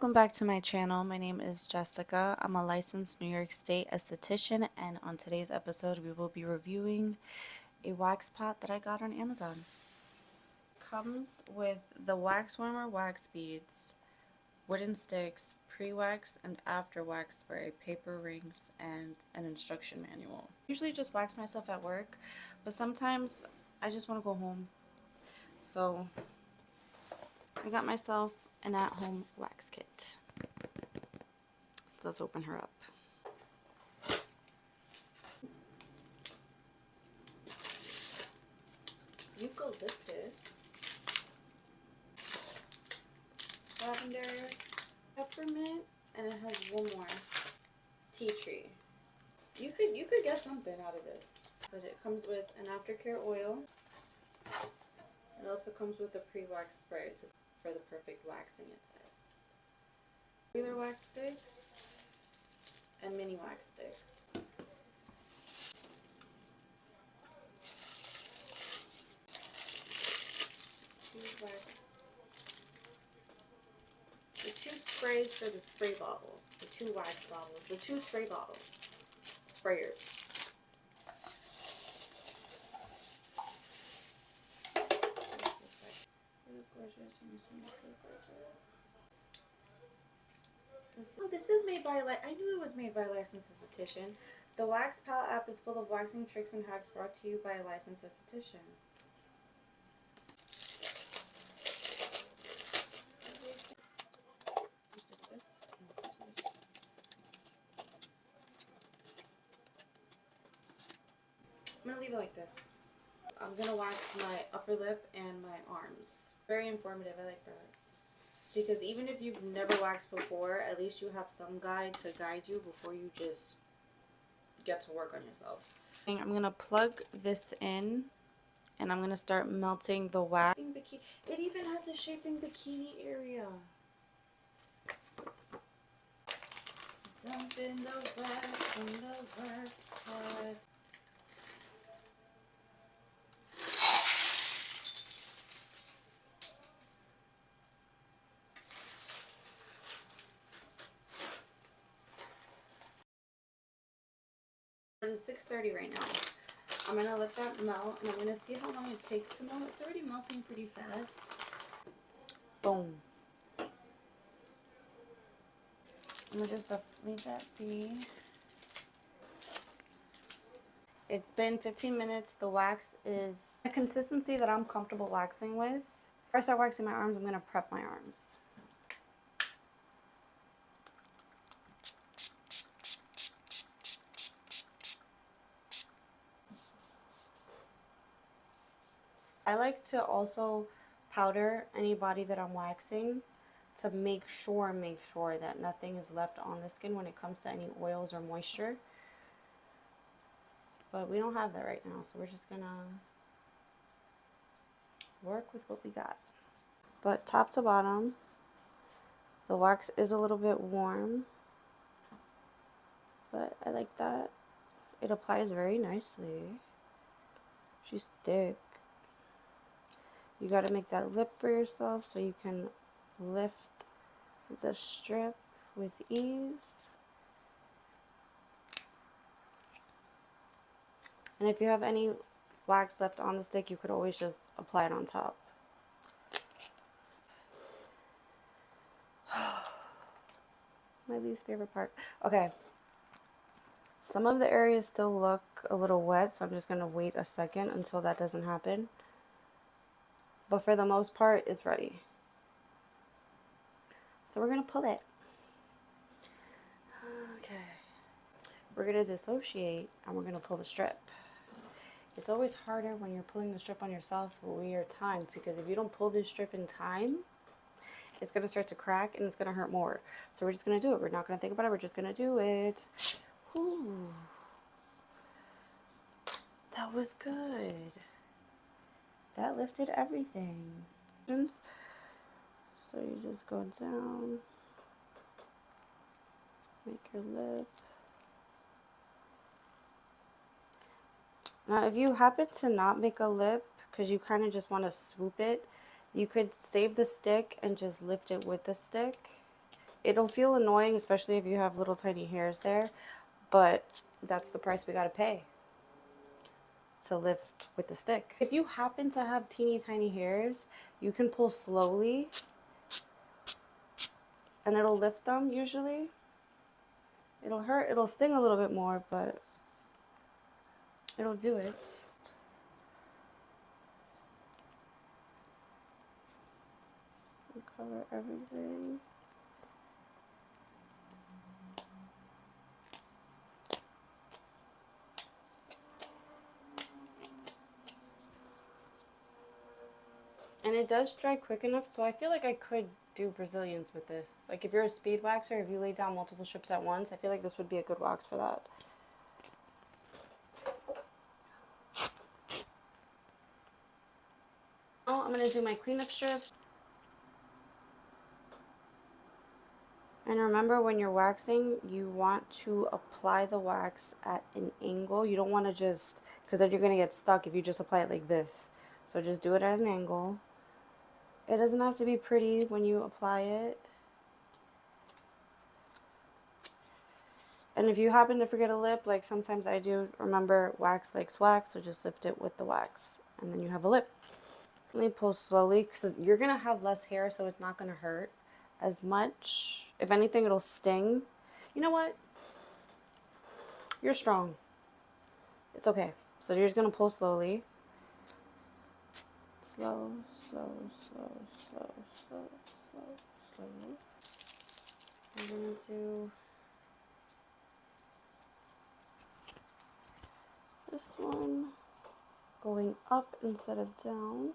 Welcome back to my channel. My name is Jessica. I'm a licensed New York State esthetician, and on today's episode we will be reviewing a wax pot that I got on Amazon. Comes with the wax warmer wax beads, wooden sticks, pre-wax and after wax spray, paper rings, and an instruction manual. Usually just wax myself at work, but sometimes I just want to go home. So I got myself an at-home wax kit. So let's open her up. Eucalyptus, lavender, peppermint, and it has one more. Tea tree. You could get something out of this. But it comes with an aftercare oil. It also comes with a pre-wax spray for the perfect waxing, it says. Regular wax sticks and mini wax sticks. The two sprays for the spray bottles, the two wax bottles, the two spray bottles, sprayers. Oh, this is made by, I knew it was made by a licensed esthetician. The Wax Palette app is full of waxing tricks and hacks brought to you by a licensed esthetician. I'm going to leave it like this. I'm going to wax my upper lip and my arms. Very informative. I like that. Because even if you've never waxed before, at least you have some guide to guide you before you just get to work on yourself. I'm going to plug this in and I'm going to start melting the wax. It even has a shaping bikini area. Dump in the wax in the wax pot. It is 6:30 right now. I'm going to let that melt and I'm going to see how long it takes to melt. It's already melting pretty fast. Boom. I'm going to just leave that be. It's been 15 minutes. The wax is a consistency that I'm comfortable waxing with. Before I start waxing my arms, I'm going to prep my arms. I like to also powder any body that I'm waxing to make sure that nothing is left on the skin when it comes to any oils or moisture. But we don't have that right now, so we're just gonna work with what we got. But top to bottom, the wax is a little bit warm, but I like that. It applies very nicely. She's thick. You gotta make that lip for yourself so you can lift the strip with ease. And if you have any wax left on the stick, you could always just apply it on top. My least favorite part. Okay. Some of the areas still look a little wet, so I'm just going to wait a second until that doesn't happen. But for the most part, it's ready. So we're going to pull it. Okay. We're going to dissociate and we're going to pull the strip. It's always harder when you're pulling the strip on yourself when you're timed, because if you don't pull this strip in time, it's going to start to crack and it's going to hurt more. So we're just going to do it. We're not going to think about it. We're just going to do it. Ooh. That was good. That lifted everything. So you just go down. Make your lip. Now, if you happen to not make a lip, because you kind of just want to swoop it, you could save the stick and just lift it with the stick. It'll feel annoying, especially if you have little tiny hairs there, but that's the price we gotta pay to lift with the stick. If you happen to have teeny tiny hairs, you can pull slowly and it'll lift them usually. It'll hurt, it'll sting a little bit more, but it'll do it. Cover everything. And it does dry quick enough, so I feel like I could do Brazilians with this. Like if you're a speed waxer, if you lay down multiple strips at once, I feel like this would be a good wax for that. Now I'm going to do my cleanup strips. And remember, when you're waxing, you want to apply the wax at an angle. You don't want to just, because then you're going to get stuck if you just apply it like this. So just do it at an angle. It doesn't have to be pretty when you apply it. And if you happen to forget a lip, like sometimes I do, remember, wax likes wax, so just lift it with the wax. And then you have a lip. Let me pull slowly, because you're going to have less hair, so it's not going to hurt as much. If anything, it'll sting. You know what? You're strong. It's okay. So you're just going to pull slowly. Slow, slow, slow, slow, slow, slow, slow. I'm going to do this one going up instead of down.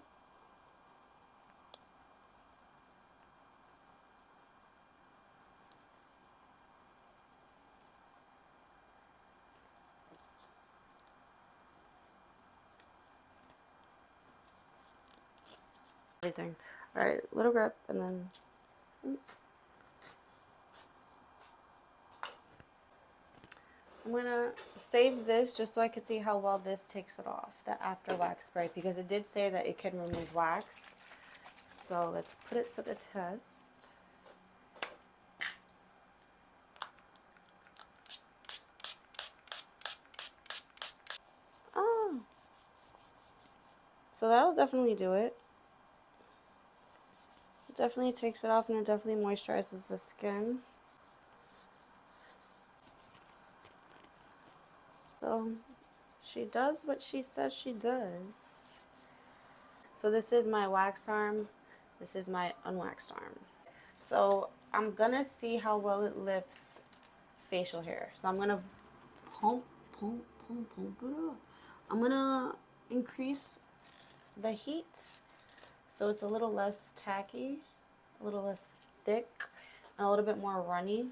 Everything. Alright, little grip, and then I'm gonna save this just so I can see how well this takes it off, the after wax spray, because it did say that it can remove wax. So let's put it to the test. Oh, so that'll definitely do it. It definitely takes it off, and it definitely moisturizes the skin. So she does what she says she does. So this is my waxed arm. This is my unwaxed arm. So I'm gonna see how well it lifts facial hair. So I'm gonna pump it up. I'm gonna increase the heat so it's a little less tacky, a little less thick, and a little bit more runny.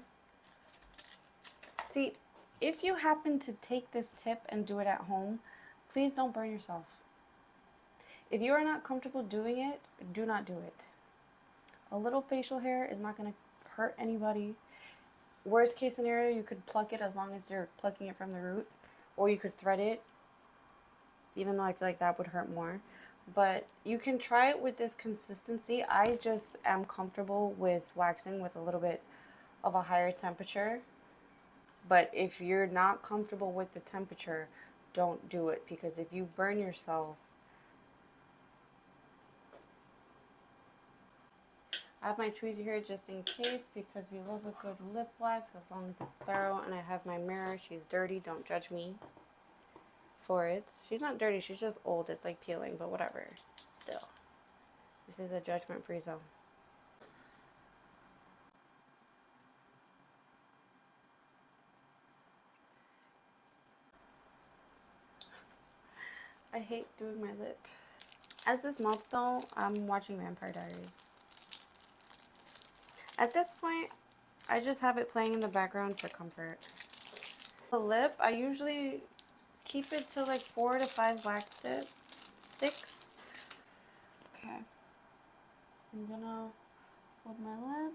See, if you happen to take this tip and do it at home, please don't burn yourself. If you are not comfortable doing it, do not do it. A little facial hair is not going to hurt anybody. Worst case scenario, you could pluck it as long as you're plucking it from the root, or you could thread it, even though I feel like that would hurt more. But you can try it with this consistency. I just am comfortable with waxing with a little bit of a higher temperature. But if you're not comfortable with the temperature, don't do it, because if you burn yourself, I have my tweezer here just in case, because we love a good lip wax as long as it's thorough. And I have my mirror. She's dirty. Don't judge me for it. She's not dirty. She's just old. It's like peeling, but whatever. Still, this is a judgment-free zone. I hate doing my lip. As this melts though, I'm watching Vampire Diaries. At this point, I just have it playing in the background for comfort. The lip, I usually keep it to like 4 to 5 wax sticks. Okay. I'm gonna hold my lip.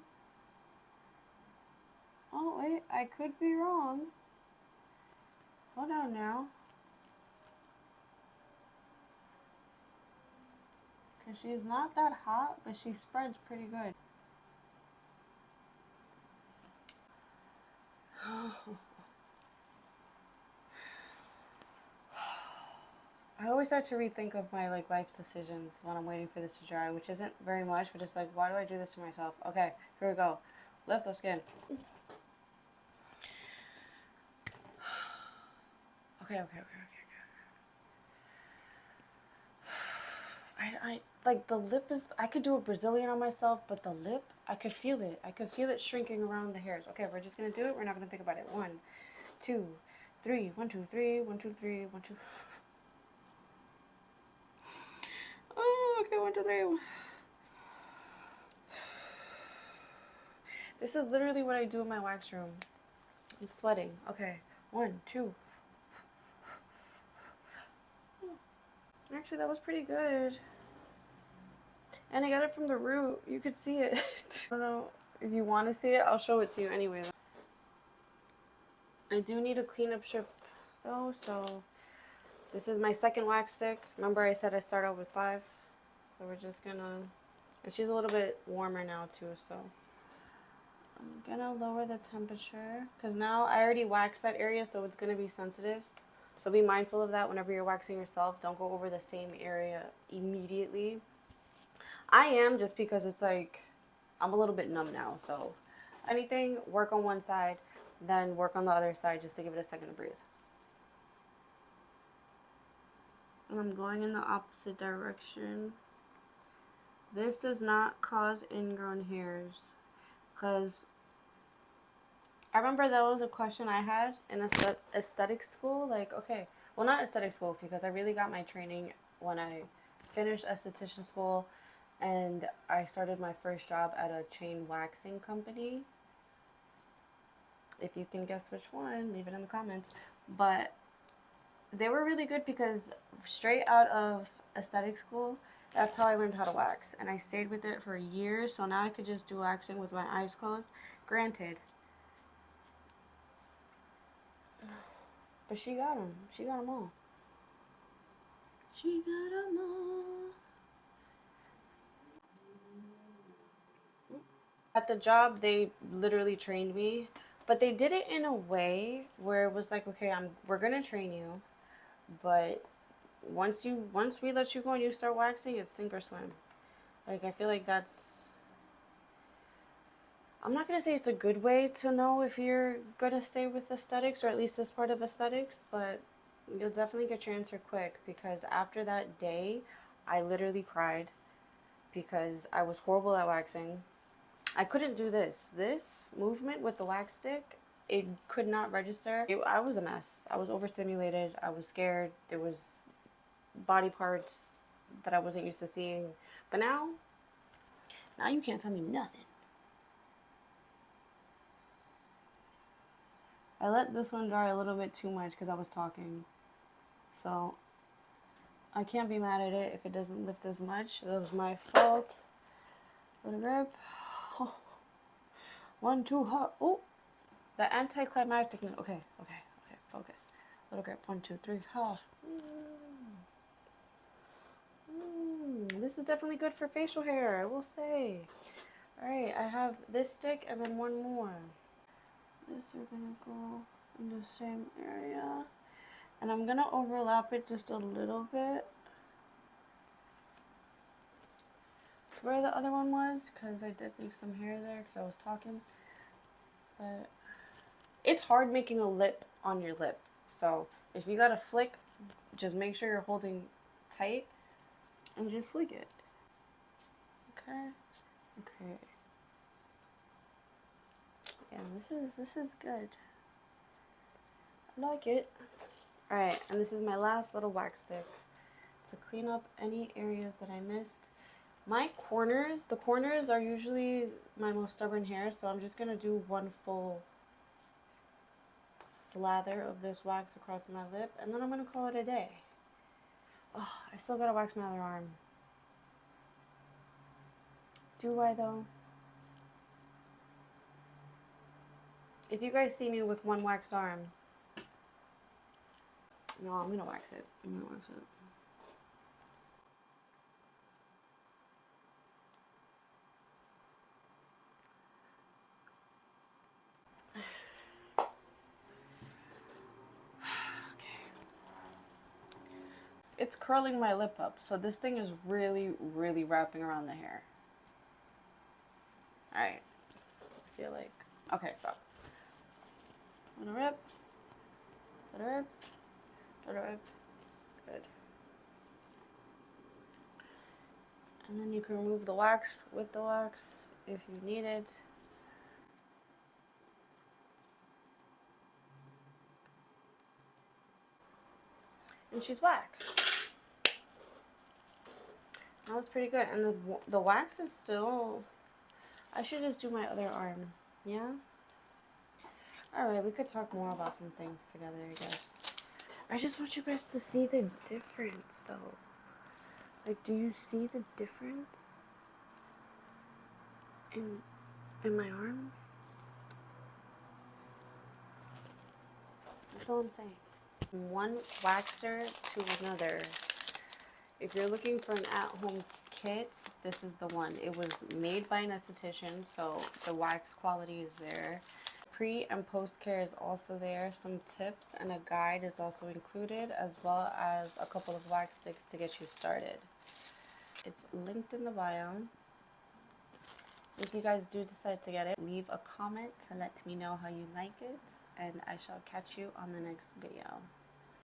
Oh wait, I could be wrong. Hold on now. Because she's not that hot, but she spreads pretty good. I always start to rethink of my like life decisions when I'm waiting for this to dry, which isn't very much, but it's like, why do I do this to myself? Okay, here we go. Lift the skin. Okay. I like the lip is. I could do a Brazilian on myself, but the lip, I could feel it. I could feel it shrinking around the hairs. Okay, we're just gonna do it. We're not gonna think about it. 1, 2, 3. 1, 2, 3. 1, 2, 3. 1, 2. Oh, okay. 1, 2, 3. This is literally what I do in my wax room. I'm sweating. Okay. 1, 2. Actually, that was pretty good. And I got it from the root. You could see it. I don't know if you want to see it. I'll show it to you anyway. I do need a cleanup strip though, so this is my second wax stick. Remember I said I start out with 5? So we're just gonna, and she's a little bit warmer now too, so I'm gonna lower the temperature because now I already waxed that area, so it's gonna be sensitive. So be mindful of that whenever you're waxing yourself. Don't go over the same area immediately. I am, just because it's like I'm a little bit numb now, so anything, work on one side, then work on the other side just to give it a second to breathe. And I'm going in the opposite direction. This does not cause ingrown hairs, because I remember that was a question I had in aesthetic school. Like, okay, well, not aesthetic school, because I really got my training when I finished esthetician school and I started my first job at a chain waxing company. If you can guess which one, leave it in the comments. But they were really good because straight out of aesthetic school, that's how I learned how to wax. And I stayed with it for years, so now I could just do waxing with my eyes closed. Granted. But she got them. She got them all. She got them all. At the job, they literally trained me. But they did it in a way where it was like, okay, we're going to train you. But once we let you go and you start waxing, it's sink or swim. Like, I feel like that's, I'm not going to say it's a good way to know if you're going to stay with aesthetics, or at least this part of aesthetics, but you'll definitely get your answer quick, because after that day, I literally cried because I was horrible at waxing. I couldn't do this movement with the wax stick. It could not register. I was a mess. I was overstimulated. I was scared. There was body parts that I wasn't used to seeing. But now you can't tell me nothing. I let this one dry a little bit too much because I was talking. So I can't be mad at it if it doesn't lift as much. That was my fault. Little grip. Oh. 1, 2, hot. Oh, the anticlimactic. Okay, focus. Little grip. 1, 2, 3, hot. This is definitely good for facial hair, I will say. Alright, I have this stick and then one more. This we're gonna go in the same area. And I'm gonna overlap it just a little bit. It's where the other one was, because I did leave some hair there because I was talking. But it's hard making a lip on your lip. So if you got a flick, just make sure you're holding tight and just flick it. Okay. Yeah, this is good. I like it. Alright, and this is my last little wax stick to clean up any areas that I missed. My corners, the corners are usually my most stubborn hair, so I'm just gonna do one full slather of this wax across my lip, and then I'm gonna call it a day. Oh, I still gotta wax my other arm. Do I though? If you guys see me with one waxed arm, no, I'm gonna wax it. it's curling my lip up. So this thing is really, really wrapping around the hair. Alright. I feel like, okay, stop. Let it rip. Let it rip. Let it rip. Good. And then you can remove the wax with the wax if you need it. And she's waxed. That was pretty good. And the wax is still... I should just do my other arm. Yeah? Alright, we could talk more about some things together, I guess. I just want you guys to see the difference, though. Like, do you see the difference in my arms? That's all I'm saying. One waxer to another. If you're looking for an at-home kit, this is the one. It was made by an esthetician, so the wax quality is there. Pre and post care is also there. Some tips and a guide is also included, as well as a couple of wax sticks to get you started. It's linked in the bio. If you guys do decide to get it, leave a comment to let me know how you like it, and I shall catch you on the next video.